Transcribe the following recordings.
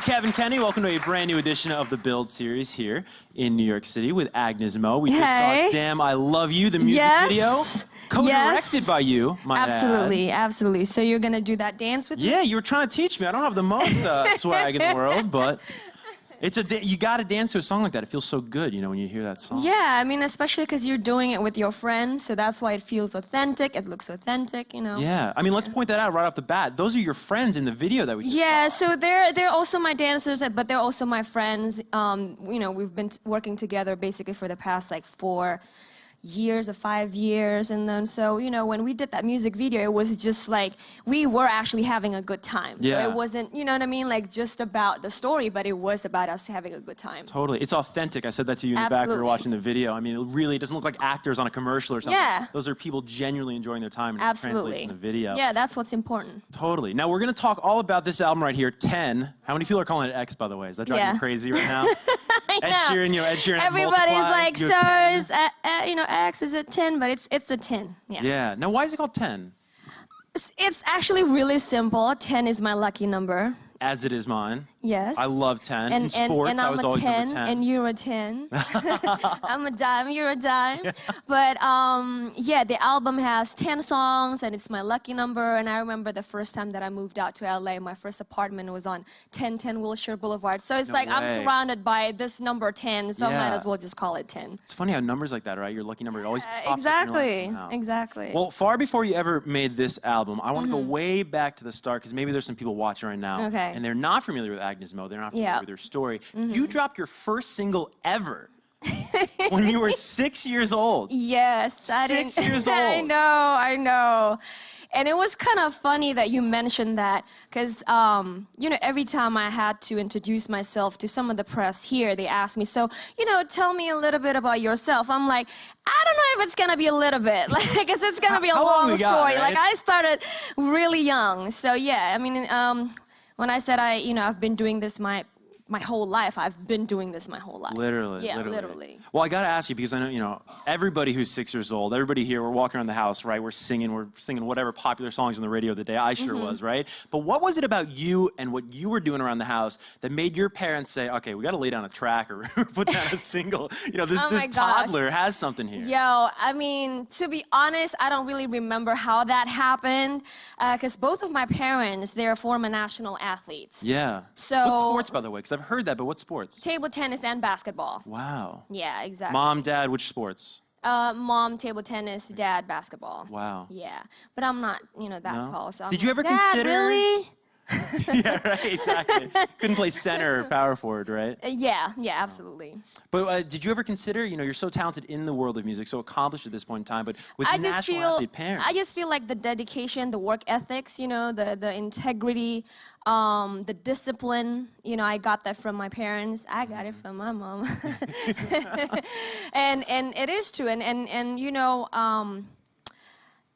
Kevin Kenny, welcome to a brand new edition of the Build series here in New York City with Agnez Mo. We just saw Damn I Love You, the music video. Co-directed by you, might Absolutely, add. absolutely. So you're gonna do that dance with me? Yeah, you were trying to teach me. I don't have the most swag in the world, but it's you gotta dance to a song like that. It feels so good, you know, when you hear that song. Yeah, I mean, especially because you're doing it with your friends, so that's why it feels authentic. It looks authentic, you know. Yeah, I mean, let's point that out right off the bat. Those are your friends in the video that we just saw. So they're also my dancers, but they're also my friends. You know, we've been working together basically for the past like 4 years or 5 years, and then so you know when we did that music video, it was just like we were actually having a good time. So it wasn't, you know what I mean, like just about the story, but it was about us having a good time. Totally, it's authentic. I said that to you in the back when we were watching the video. I mean, it really doesn't look like actors on a commercial or something. Yeah, those are people genuinely enjoying their time, and it translates in the video. Yeah, that's what's important. Totally. Now we're gonna talk all about this album right here, 10. How many people are calling it X, by the way? Is that driving you crazy right now? Ed Sheeran, you know, Ed Sheeran. Everybody's like, so is you know, X, is it 10? But it's a 10. Yeah. Now, why is it called 10? It's actually really simple. 10 is my lucky number. As it is mine. Yes. I love 10. And, in sports, and I I'm was a always 10, number 10. and you're a 10. I'm a dime, you're a dime. But yeah, the album has 10 songs, and it's my lucky number. And I remember the first time that I moved out to LA, my first apartment was on 1010 Wilshire Boulevard. So it's like I'm surrounded by this number 10, so I might as well just call it 10. It's funny how numbers like that, right? Your lucky number, it always pops exactly, up in your life exactly. Well, far before you ever made this album, I want to go way back to the start, because maybe there's some people watching right now, and they're not familiar with Agnez Mo, they're not familiar with her story. You dropped your first single ever when you were 6 years old. Yes, 6 years old. I know. And it was kind of funny that you mentioned that, because you know, every time I had to introduce myself to some of the press here, they asked me, so, you know, tell me a little bit about yourself. I'm like, I don't know if it's gonna be a little bit, like, because it's gonna be a long story. Right? Like, I started really young, so yeah. I mean, when I said you know, I've been doing this my whole life. I've been doing this my whole life. Literally. Yeah, literally. Well, I gotta ask you, because I know, you know, everybody who's 6 years old, everybody here, we're walking around the house, right? We're singing whatever popular songs on the radio of the day. I sure was, right? But what was it about you and what you were doing around the house that made your parents say, okay, we gotta lay down a track or put down a single? You know, this toddler has something here. Yo, I mean, to be honest, I don't really remember how that happened, because both of my parents, they're former national athletes. Yeah. So. What sports, by the way? Because I've heard that, but what sports? Table tennis and basketball. Wow. Yeah, exactly. Mom, dad, which sports? Mom, table tennis, dad, basketball. Wow. Yeah, but I'm not, you know, that tall. So Did you ever consider? Really? Yeah, right, exactly. Couldn't play center or power forward, right? Yeah, absolutely. But did you ever consider, you know, you're so talented in the world of music, so accomplished at this point in time, but with national athlete parents. I just feel like the dedication, the work ethics, you know, the integrity, the discipline, you know, I got that from my parents. I got it from my mom. and it is true. And you know,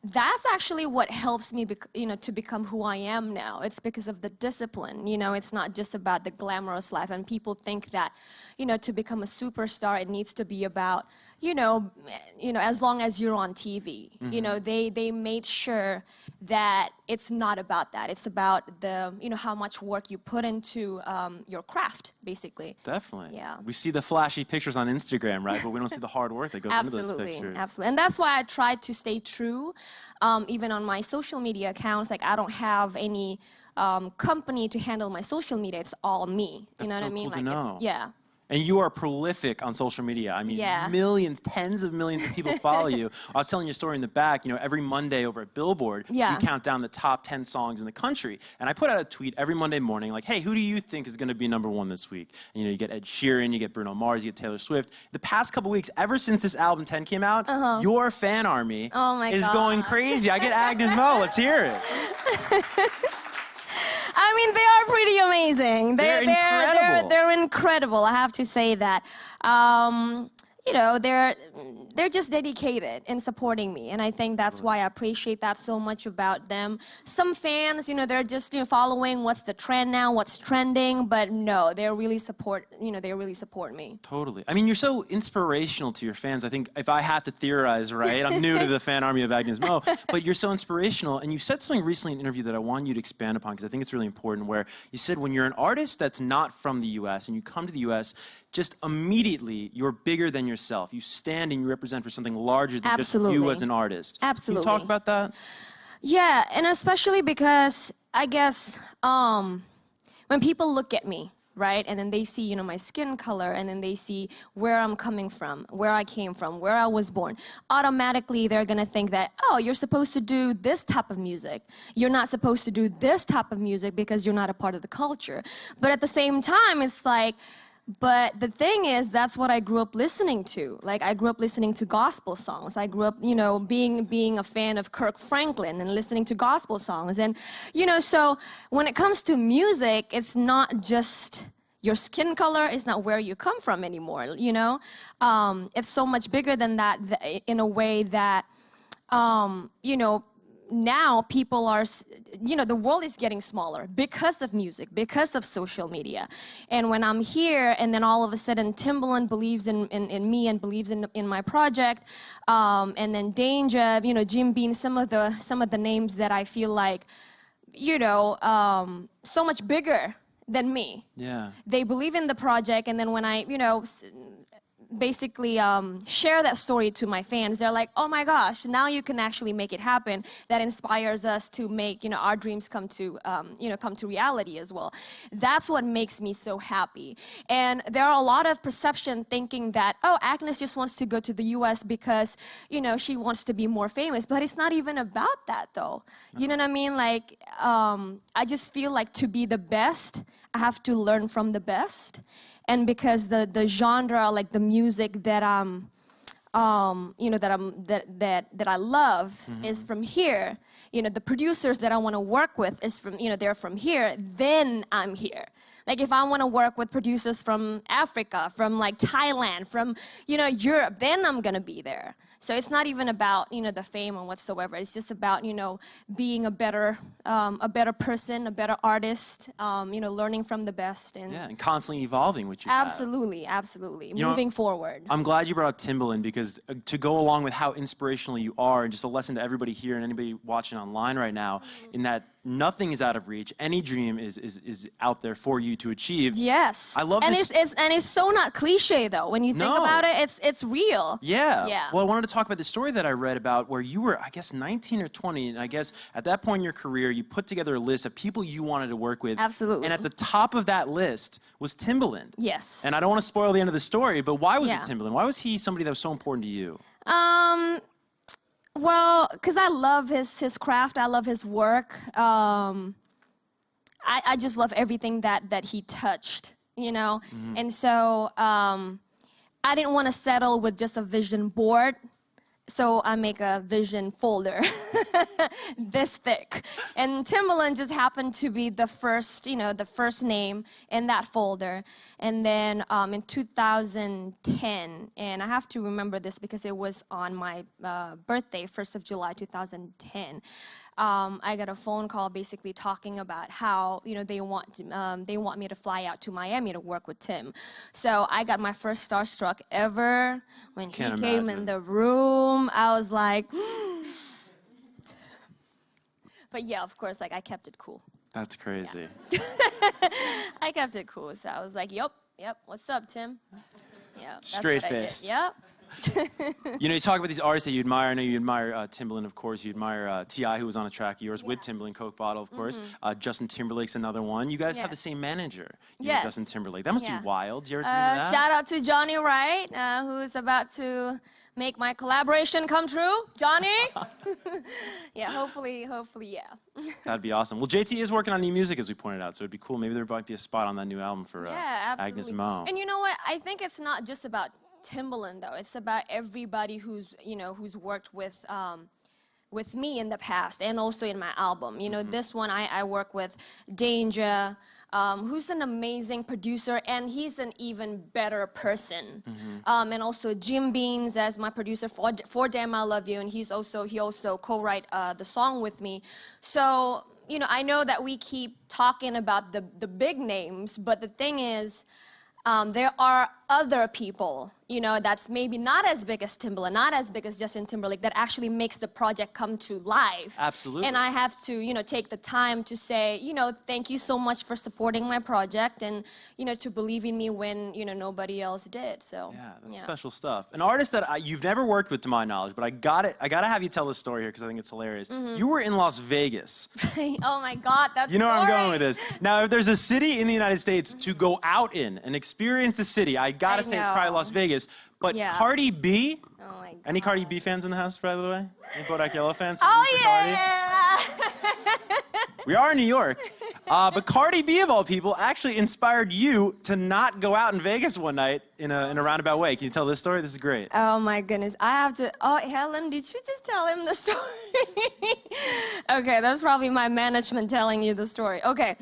that's actually what helps me, you know, to become who I am now. It's because of the discipline. You know, it's not just about the glamorous life. And people think that, you know, to become a superstar, it needs to be about, you know, as long as you're on TV. You know, they made sure that it's not about that. It's about the, you know, how much work you put into your craft, basically. Definitely. Yeah. We see the flashy pictures on Instagram, right? But we don't see the hard work that goes into those pictures. Absolutely. And that's why I tried to stay true, even on my social media accounts. Like, I don't have any company to handle my social media. It's all me. You know what I mean? Cool to know. Yeah. And you are prolific on social media. I mean, millions, tens of millions of people follow you. I was telling you a story in the back, you know, every Monday over at Billboard, you count down the top 10 songs in the country. And I put out a tweet every Monday morning, like, hey, who do you think is gonna be #1 this week? And, you know, you get Ed Sheeran, you get Bruno Mars, you get Taylor Swift. The past couple weeks, ever since this album 10 came out, your fan army is going crazy. I get Agnez Mo, let's hear it. I mean, they are pretty amazing. They're incredible. They're incredible. I have to say that. you know, they're just dedicated in supporting me, and I think that's why I appreciate that so much about them. Some fans, you know, they're just, you know, following what's the trend now, what's trending, but no, they really support me. Totally. I mean, you're so inspirational to your fans. I think if I had to theorize, right, I'm new to the fan army of Agnez Mo, but you're so inspirational, and you said something recently in an interview that I want you to expand upon, because I think it's really important, where you said when you're an artist that's not from the US and you come to the US, just immediately you're bigger than yourself. You stand and you represent for something larger than just you as an artist. Absolutely. Can you talk about that? Yeah, and especially because I guess when people look at me, right, and then they see, you know, my skin color, and then they see where I'm coming from, where I came from, where I was born, automatically they're gonna think that, oh, you're supposed to do this type of music. You're not supposed to do this type of music because you're not a part of the culture. But at the same time, it's like, but the thing is, that's what I grew up listening to. Like, I grew up listening to gospel songs. I grew up, you know, being a fan of Kirk Franklin and listening to gospel songs. And, you know, so when it comes to music, it's not just your skin color, it's not where you come from anymore, you know? It's so much bigger than that in a way that, you know, now people are, you know, the world is getting smaller because of music, because of social media. And when I'm here and then all of a sudden Timbaland believes in me and believes in my project, and then Danger, you know, Jim Beam, some of the names that I feel like, you know, so much bigger than me. Yeah. They believe in the project, and then when I, you know, basically share that story to my fans, they're like, oh my gosh, now you can actually make it happen. That inspires us to make, you know, our dreams come to, you know, come to reality as well. That's what makes me so happy. And there are a lot of perception thinking that, oh, Agnez just wants to go to the US because, you know, she wants to be more famous, but it's not even about that though. You know what I mean? Like, I just feel like to be the best, I have to learn from the best. And because the genre, like the music that you know, that I love is from here. You know, the producers that I want to work with is from, you know, they're from here. Then I'm here. Like if I want to work with producers from Africa, from like Thailand, from, you know, Europe, then I'm gonna be there. So it's not even about, you know, the fame or whatsoever. It's just about, you know, being a better person, a better artist, you know, learning from the best. And yeah, and constantly evolving, which you absolutely, have. absolutely, you moving know, forward. I'm glad you brought up Timbaland, because to go along with how inspirational you are, and just a lesson to everybody here and anybody watching online right now, in that nothing is out of reach. Any dream is out there for you to achieve. Yes. I love and this. It's so not cliche though. When you think about it, it's real. Yeah. Yeah. Well, I wanted to talk about the story that I read about where you were, I guess, 19 or 20, and I guess at that point in your career, you put together a list of people you wanted to work with. Absolutely. And at the top of that list was Timbaland. Yes. And I don't want to spoil the end of the story, but why was it Timbaland? Why was he somebody that was so important to you? Well, because I love his craft. I love his work. I just love everything that he touched, you know? And so I didn't want to settle with just a vision board. So I make a vision folder this thick. And Timbaland just happened to be the first, you know, the first name in that folder. And then in 2010, and I have to remember this because it was on my birthday, 1st of July, 2010. I got a phone call basically talking about how, you know, they want me to fly out to Miami to work with Tim. So I got my first starstruck ever when he came in the room. I was like, but yeah, of course, like I kept it cool. That's crazy. Yeah. I kept it cool. So I was like, yep, what's up, Tim? Yeah. Straight face. Yep. You know, you talk about these artists that you admire. I know you admire Timbaland, of course. You admire T.I., who was on a track of yours with Timbaland, Coke Bottle, of course. Justin Timberlake's another one. You guys have the same manager, you and Justin Timberlake. That must be wild. Do you ever do that? Shout out to Johnny Wright, who's about to make my collaboration come true. Johnny? Yeah, hopefully, yeah. That'd be awesome. Well, JT is working on new music, as we pointed out, so it'd be cool. Maybe there might be a spot on that new album for Agnez Mo. And you know what? I think it's not just about Timbaland though. It's about everybody who's, you know, who's worked with me in the past and also in my album. You know, this one I work with Danger, who's an amazing producer, and he's an even better person. And also Jim Beams as my producer for Damn I Love You, and he also co-write the song with me. So, you know, I know that we keep talking about the big names, but the thing is, there are other people, you know, that's maybe not as big as Timbaland, not as big as Justin Timberlake, that actually makes the project come to life. Absolutely. And I have to, you know, take the time to say, you know, thank you so much for supporting my project and, you know, to believe in me when, you know, nobody else did. So yeah, that's special stuff. An artist that you've never worked with, to my knowledge, but I gotta have you tell this story here because I think it's hilarious. You were in Las Vegas. Oh my God, that's You know where I'm going with this. Now, if there's a city in the United States to go out in and experience the city, I gotta say it's probably Las Vegas. But Cardi B, oh my God. Any Cardi B fans in the house, by the way? Any Bodak Yellow fans? Oh yeah! We are in New York. But Cardi B, of all people, actually inspired you to not go out in Vegas one night in a roundabout way. Can you tell this story? This is great. Oh my goodness. I have to, oh, Helen, did you just tell him the story? Okay, that's probably my management telling you the story. Okay.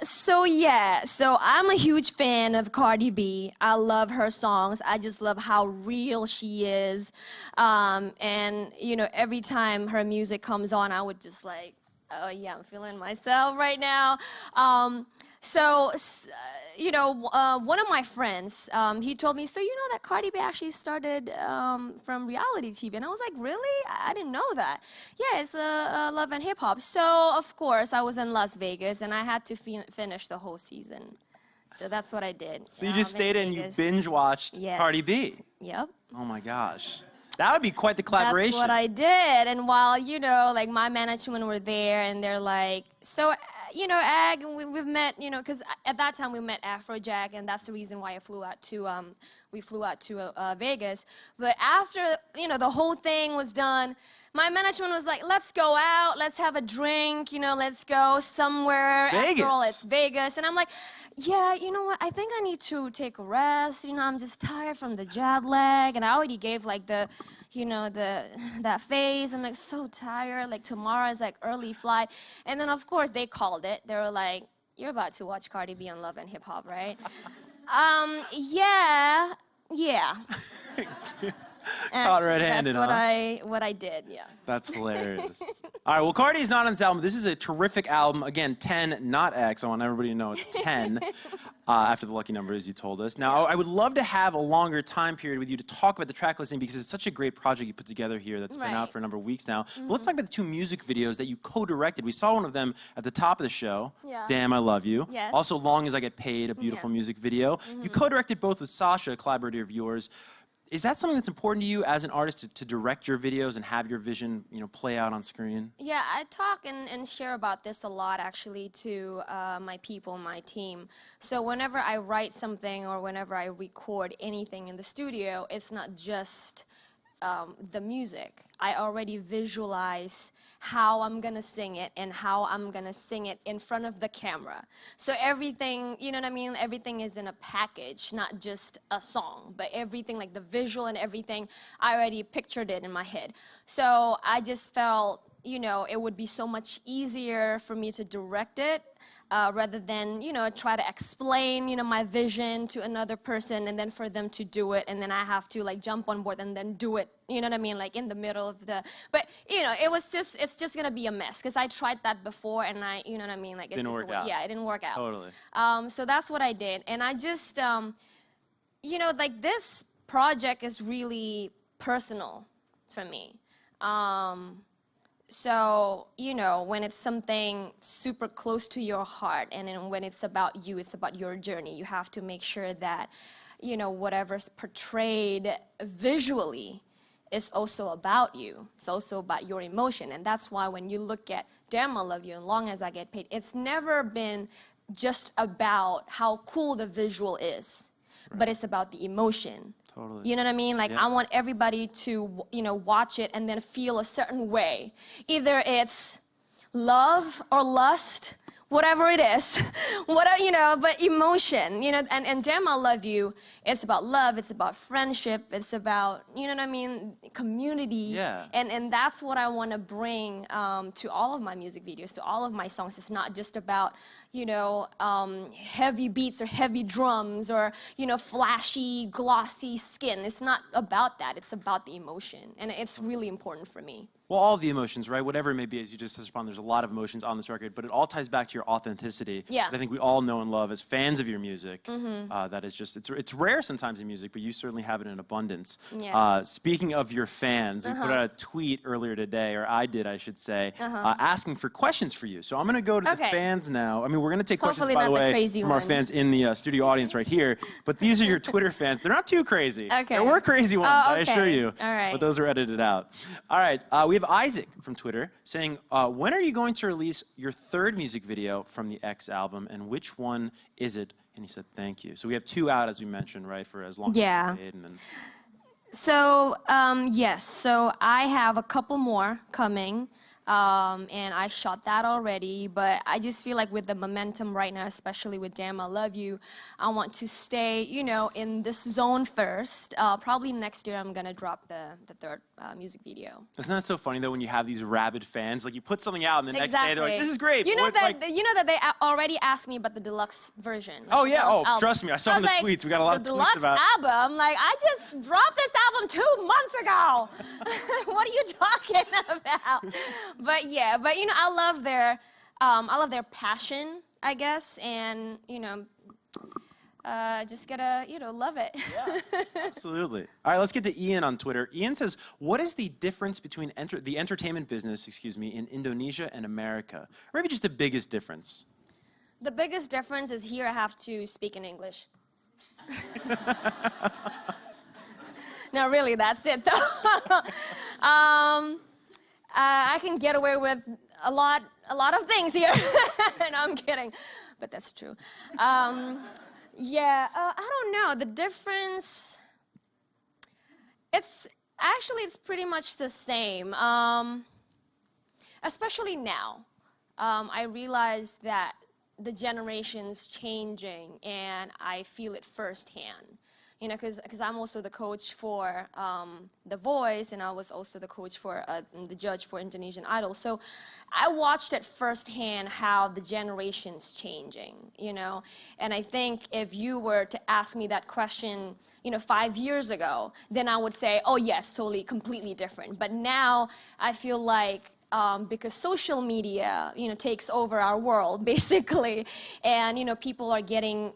So I'm a huge fan of Cardi B. I love her songs. I just love how real she is. And, you know, every time her music comes on, I would just like, oh yeah, I'm feeling myself right now. You know, one of my friends, he told me, so you know that Cardi B actually started from reality TV? And I was like, really? I didn't know that. Yeah, it's Love and Hip Hop. So, of course, I was in Las Vegas, and I had to finish the whole season. So that's what I did. So you just stayed in, you binge-watched Cardi B? Yep. Oh, my gosh. That would be quite the collaboration. That's what I did. And while, you know, like my management were there, and they're like, so, you know, Ag, we've met, you know, because at that time we met Afrojack, and that's the reason why we flew out to Vegas. But after, you know, the whole thing was done, my management was like, let's go out, let's have a drink, you know, let's go somewhere. Vegas. After all, it's Vegas. And I'm like, yeah, you know what, I think I need to take a rest. You know, I'm just tired from the jet lag. And I already gave like the, you know, that face. I'm like so tired, like tomorrow is like early flight. And then of course they called it. They were like, you're about to watch Cardi B on Love and Hip Hop, right? Yeah. Caught red-handed, That's what I did, yeah. That's hilarious. All right, well, Cardi's not on this album. This is a terrific album. Again, 10, not X. I want everybody to know it's 10 after the lucky number, as you told us. Now, I would love to have a longer time period with you to talk about the track listing because it's such a great project you put together here that's been out for a number of weeks now. But let's talk about the 2 music videos that you co-directed. We saw one of them at the top of the show, Damn I Love You. Yes. Also, Long As I Get Paid, a beautiful music video. You co-directed both with Sasha, a collaborator of yours. Is that something that's important to you as an artist to direct your videos and have your vision, you know, play out on screen? Yeah, I talk and share about this a lot actually to my people, my team. So whenever I write something or whenever I record anything in the studio, it's not just the music. I already visualize how I'm gonna sing it and how I'm gonna sing it in front of the camera. So everything, you know what I mean? Everything is in a package, not just a song, but everything, like the visual and everything, I already pictured it in my head. So I just felt, you know, it would be so much easier for me to direct it rather than, you know, try to explain, you know, my vision to another person and then for them to do it and then I have to like jump on board and then do it, you know what I mean, like in the middle of the, but you know, it's just gonna be a mess because I tried that before and you know what I mean, like didn't work out. Yeah, it didn't work out. Totally. So that's what I did, and I just, you know, like this project is really personal for me. So, you know, when it's something super close to your heart and then when it's about you, it's about your journey, you have to make sure that, you know, whatever's portrayed visually is also about you. It's also about your emotion. And that's why when you look at Damn I Love You and Long As I Get Paid, it's never been just about how cool the visual is, but it's about the emotion. Totally. You know what I mean? Like, I want everybody to, you know, watch it and then feel a certain way. Either it's love or lust, whatever it is, but emotion, and Damn I Love You, it's about love, it's about friendship, it's about, community. Yeah. And that's what I want to bring to all of my music videos, to all of my songs. It's not just about, heavy beats or heavy drums or, flashy, glossy skin. It's not about that. It's about the emotion. And it's really important for me. Well, all the emotions, right? Whatever it may be, as you just touched upon, there's a lot of emotions on this record, but it all ties back to your authenticity. Yeah. That I think we all know and love as fans of your music. That is just, it's rare sometimes in music, but you certainly have it in abundance. Yeah. Speaking of your fans, we put out a tweet earlier today, or I did, I should say, asking for questions for you. So I'm going to go to the fans now. I mean, we're going to take questions, by the way, from our fans in the studio audience right here, but these are your Twitter fans. They're not too crazy. Okay. There were crazy ones, I assure you. All right. But those are edited out. All right, we have Isaac from Twitter saying, when are you going to release your third music video from the X album, and which one is it? And he said, thank you. So we have 2 out, as we mentioned, right, for as long as we made, and then... So, yes, so I have a couple more coming. And I shot that already, but I just feel like with the momentum right now, especially with Damn I Love You, I want to stay, in this zone first. Probably next year I'm gonna drop the third music video. Isn't that so funny though, when you have these rabid fans, like you put something out and the next day they're like, this is great. You know that they already asked me about the deluxe version. Oh yeah, trust me, I saw in the tweets, we got a lot of tweets about the deluxe album, like I just dropped this album 2 months ago. What are you talking about? But yeah, I love their passion, I guess, and just gotta love it. Yeah, absolutely. All right, let's get to Ian on Twitter. Ian says, what is the difference between the entertainment business, in Indonesia and America? Or maybe just the biggest difference? The biggest difference is here I have to speak in English. No, really, that's it though. I can get away with a lot of things here. No, I'm kidding, but that's true. Yeah, I don't know. The difference, it's pretty much the same, especially now. I realize that the generation's changing, and I feel it firsthand. Because I'm also the coach for The Voice, and I was also the coach for the judge for Indonesian Idol. So I watched it firsthand how the generation's changing, And I think if you were to ask me that question, 5 years ago, then I would say, oh yes, totally, completely different. But now I feel like because social media, takes over our world, basically, and, people are getting,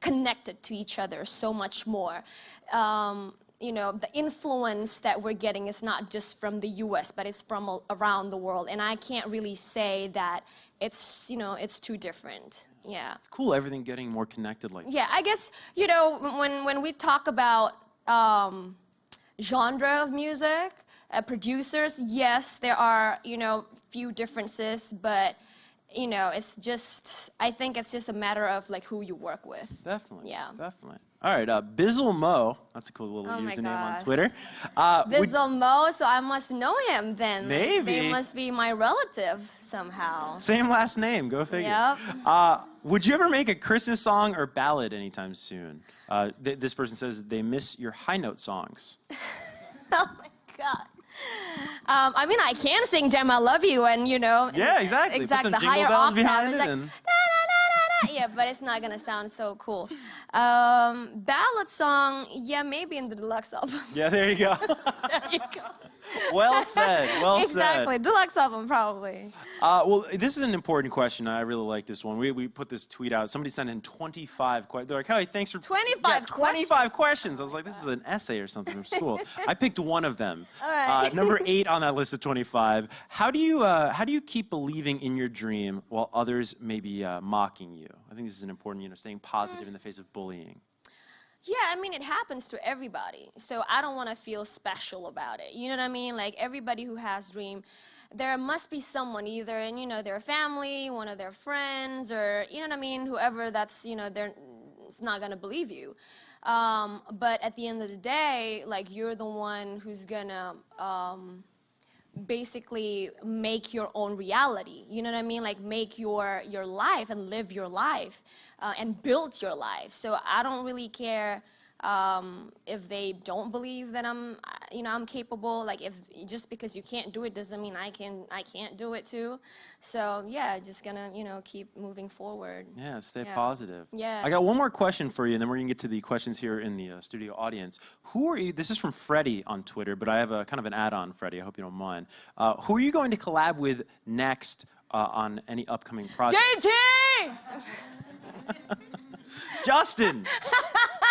connected to each other so much more. The influence that we're getting is not just from the US, but it's from around the world. And I can't really say that it's, it's too different. Yeah. It's cool, everything getting more connected like that. Yeah, I guess, when we talk about genre of music, producers, yes, there are, few differences, but it's just, I think it's just a matter of like who you work with. Definitely. Yeah. Definitely. All right, Bizzle Mo, that's a cool little username on Twitter. Bizzle Mo, so I must know him then. Maybe. They must be my relative somehow. Same last name, go figure. Yep. Would you ever make a Christmas song or ballad anytime soon? This person says they miss your high note songs. Oh my God. I mean, I can sing "Damn I Love You," and Yeah, exactly. Exactly. Put some the jingle higher bells octave behind is it. like, And... yeah, but it's not gonna sound so cool. Ballad song, yeah, maybe in the deluxe album. Yeah, there you go. There you go. Well said. Well said. Exactly. Deluxe album, probably. Well, this is an important question. I really like this one. We put this tweet out. Somebody sent in 25 questions. They're like, hey, thanks for 25 25 questions. I was like, this is an essay or something from school. I picked one of them. All right. Number 8 on that list of 25. How do you keep believing in your dream while others may be mocking you? I think this is an important, staying positive in the face of bullying. Yeah, I mean, it happens to everybody. So I don't want to feel special about it. You know what I mean? Like, everybody who has dream, there must be someone either in, their family, one of their friends, or, you know what I mean, whoever that's, they're not going to believe you. But at the end of the day, like, you're the one who's going to basically make your own reality. You know what I mean? Like make your life and live your life and build your life. So I don't really care if they don't believe that I'm capable. Like if just because you can't do it doesn't mean I can't do it too. So yeah, just gonna keep moving forward. Yeah, stay positive. Yeah. I got one more question for you, and then we're gonna get to the questions here in the studio audience. Who are you? This is from Freddie on Twitter, but I have a kind of an add-on, Freddie. I hope you don't mind. Who are you going to collab with next on any upcoming project? JT! Justin,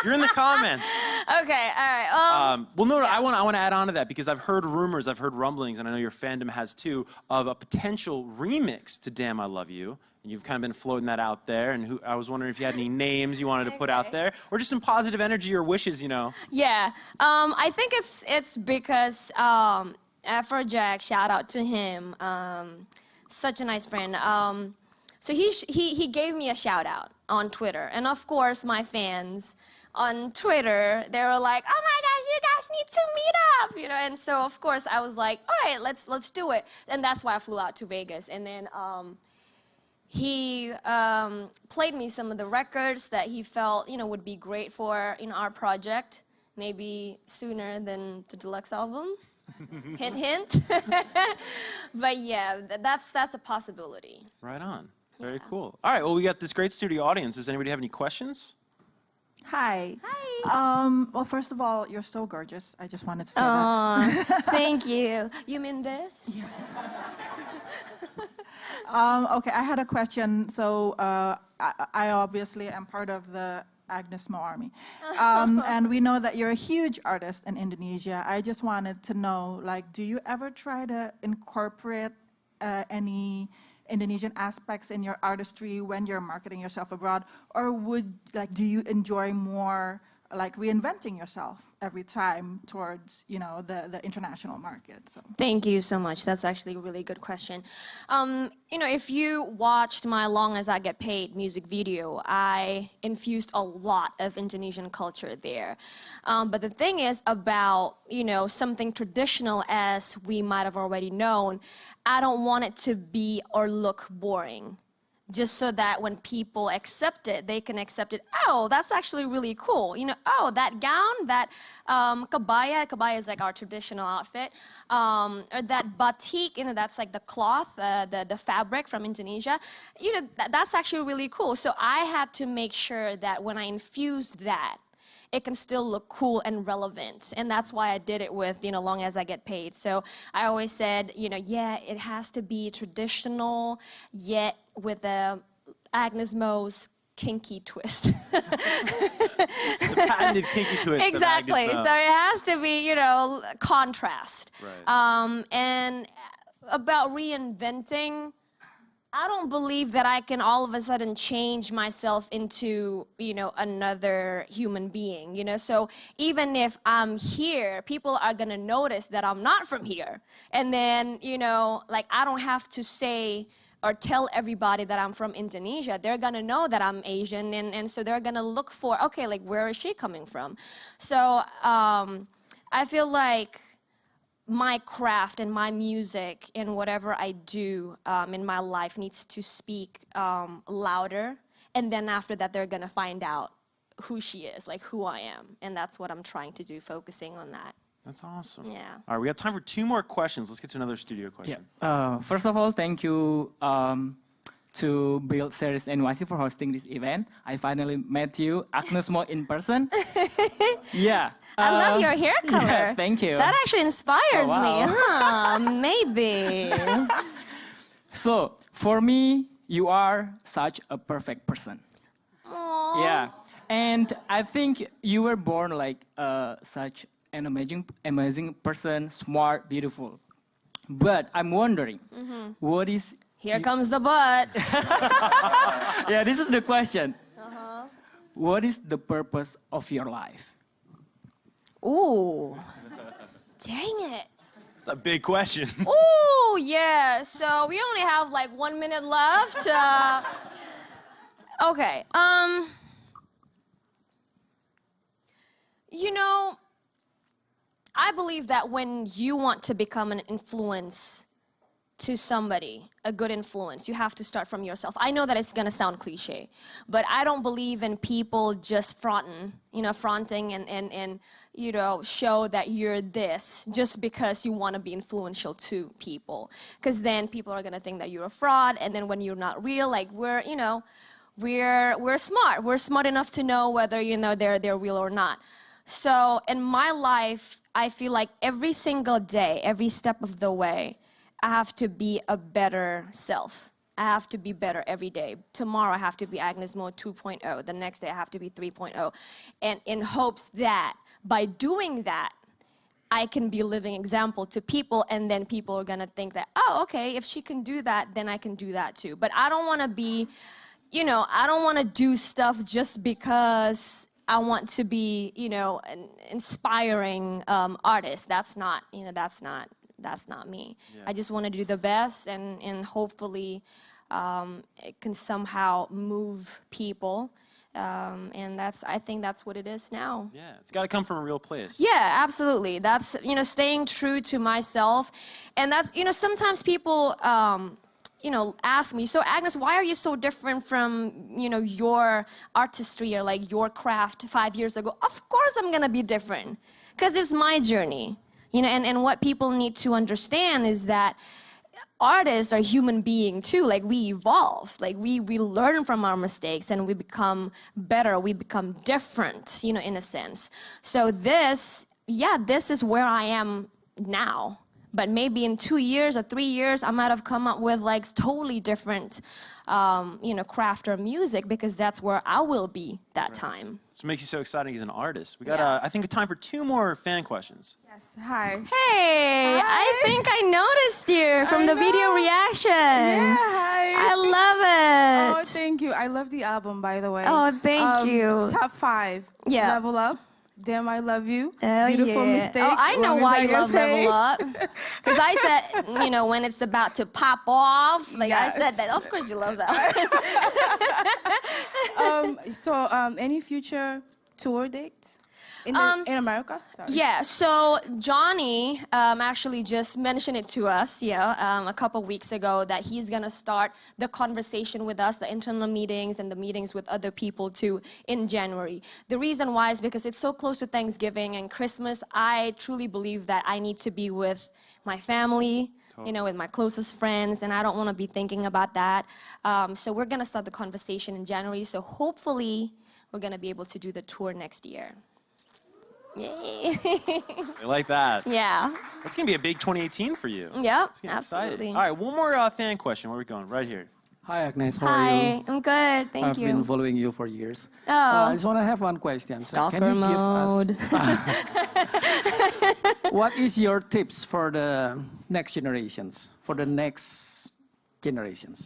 you're in the comments. Okay, all right. Well, no, I want to add on to that because I've heard rumors, I've heard rumblings, and I know your fandom has too, of a potential remix to "Damn I Love You." And you've kind of been floating that out there, and I was wondering if you had any names you wanted to put out there, or just some positive energy or wishes, Yeah, I think it's because Afrojack, shout out to him, such a nice friend. So he gave me a shout out on Twitter, and of course my fans on Twitter, they were like, "Oh my gosh, you guys need to meet up," and so of course I was like, "All right, let's do it," and that's why I flew out to Vegas, and then he played me some of the records that he felt would be great for our project, maybe sooner than the deluxe album. Hint, hint. But yeah, that's a possibility. Right on. Very cool. All right, well, we got this great studio audience. Does anybody have any questions? Hi. Hi. Well, first of all, you're so gorgeous. I just wanted to say that. Thank you. You mean this? Yes. Okay, I had a question. So I obviously am part of the Agnez Army. And we know that you're a huge artist in Indonesia. I just wanted to know, like, do you ever try to incorporate any Indonesian aspects in your artistry when you're marketing yourself abroad, or do you enjoy more like reinventing yourself every time towards the international market? So thank you so much. That's actually a really good question. If you watched my "Long As I Get Paid" music video, I infused a lot of Indonesian culture there. But the thing is about something traditional, as we might have already known, I don't want it to be or look boring. Just so that when people accept it, they can accept it. Oh, that's actually really cool. Oh, that gown, that kebaya is like our traditional outfit, or that batik, that's like the cloth, the fabric from Indonesia. That's actually really cool. So I had to make sure that when I infused that, it can still look cool and relevant. And that's why I did it with, Long As I Get Paid. So I always said, yeah, it has to be traditional, yet with a Agnez Mo's kinky twist. The patented kinky twist. Exactly. So it has to be, contrast. Right. And about reinventing, I don't believe that I can all of a sudden change myself into, another human being, So even if I'm here, people are gonna notice that I'm not from here. And then, I don't have to say or tell everybody that I'm from Indonesia. They're gonna know that I'm Asian, and so they're gonna look for, okay, like, where is she coming from? So I feel like my craft and my music and whatever I do in my life needs to speak louder, and then after that they're gonna find out who she is, like who I am, and that's what I'm trying to do, focusing on that. That's awesome. Yeah. All right, we got time for 2 more questions. Let's get to another studio question. Yeah. First of all, thank you to BUILDseriesNYC for hosting this event. I finally met you, Agnez Mo, in person. Yeah. I love your hair color. Yeah, thank you. That actually inspires me. Wow. Maybe. So, for me, you are such a perfect person. Aww. Yeah. And I think you were born like such an amazing person, smart, beautiful. But I'm wondering, what is... Here comes the butt. Yeah, this is the question. What is the purpose of your life? Ooh. Dang it. It's a big question. Ooh, yeah. So we only have like 1 minute left. Okay. I believe that when you want to become an influence to somebody, a good influence, you have to start from yourself. I know that it's gonna sound cliche, but I don't believe in people just fronting and show that you're this just because you want to be influential to people. Because then people are gonna think that you're a fraud, and then when you're not real, like we're smart. We're smart enough to know whether they're real or not. So in my life, I feel like every single day, every step of the way, I have to be a better self. I have to be better every day. Tomorrow I have to be Agnez Mode 2.0. The next day I have to be 3.0. And in hopes that by doing that, I can be a living example to people, and then people are gonna think that, oh, okay, if she can do that, then I can do that too. But I don't wanna be, I don't wanna do stuff just because I want to be, an inspiring artist. That's not me. Yeah. I just want to do the best, and hopefully it can somehow move people. And I think that's what it is now. Yeah, it's got to come from a real place. Yeah, absolutely. That's, staying true to myself. And that's, sometimes people, ask me, so Agnez, why are you so different from, your artistry or like your craft 5 years ago? Of course I'm going to be different, because it's my journey. And what people need to understand is that artists are human beings too. Like, we evolve. Like, we learn from our mistakes and we become better. We become different, in a sense. So this is where I am now. But maybe in 2 years or 3 years, I might have come up with like totally different, craft or music, because that's where I will be that time. So it makes you so exciting as an artist. We got, I think, time for 2 more fan questions. Yes, hi. Hey, hi. I think I noticed you from the video reaction. Yeah, hi. I love it. Oh, thank you. I love the album, by the way. Oh, thank you. Top 5. Yeah. Level Up. Damn, I Love You. Oh, Beautiful yeah. Mistake. Oh, I know why you love Level Up. Because I said, when it's about to pop off, like yes. I said that. Of course you love that. Any future tour dates in America? Sorry. Yeah, so Johnny actually just mentioned it to us, a couple weeks ago, that he's gonna start the conversation with us, the internal meetings and the meetings with other people too, in January. The reason why is because it's so close to Thanksgiving and Christmas. I truly believe that I need to be with my family, with my closest friends, and I don't want to be thinking about that. So we're gonna start the conversation in January, so hopefully we're gonna be able to do the tour next year. Yay. I like that. Yeah. That's going to be a big 2018 for you. Yeah, absolutely. absolutely. All right, one more fan question. Where are we going? Right here. Hi, Agnez. How are you? Hi, I'm good. Thank you. I've been following you for years. Oh. I just want to have one question. Stalker Can you mode. give us what is your tips for the next generations,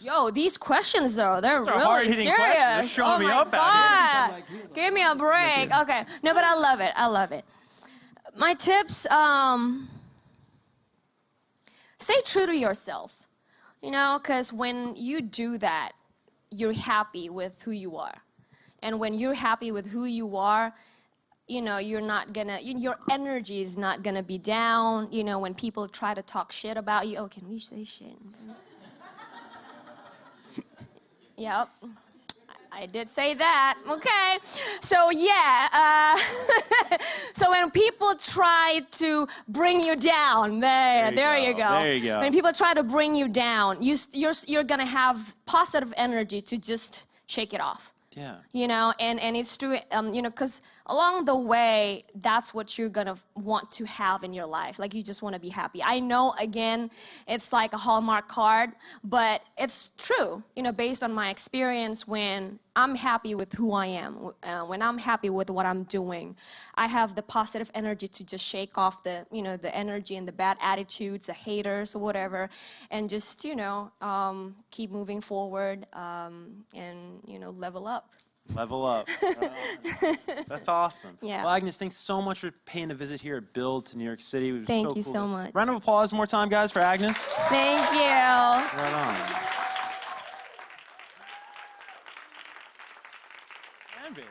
Yo, these questions though, they're really serious. They're showing me up out here. Give me a break. Okay. No, but I love it. I love it. My tips, stay true to yourself. Because when you do that, you're happy with who you are. And when you're happy with who you are, you're not gonna, your energy is not gonna be down. When people try to talk shit about you, oh, can we say shit? Yep, I did say that. Okay, so yeah, so when people try to bring you down, there you go. There you go. When people try to bring you down, you're gonna have positive energy to just shake it off. Yeah. And it's true, because along the way, that's what you're gonna want to have in your life. Like, you just want to be happy. I know, again, it's like a Hallmark card, but it's true, based on my experience. When I'm happy with who I am, when I'm happy with what I'm doing, I have the positive energy to just shake off the, the energy and the bad attitudes, the haters or whatever, and just, keep moving forward, and, level up. Level up. That's awesome. Yeah. Well, Agnez, thanks so much for paying a visit here at Build to New York City. It was Thank you cool. so much. Round of applause more time, guys, for Agnez. Thank you. Right on. Fan base.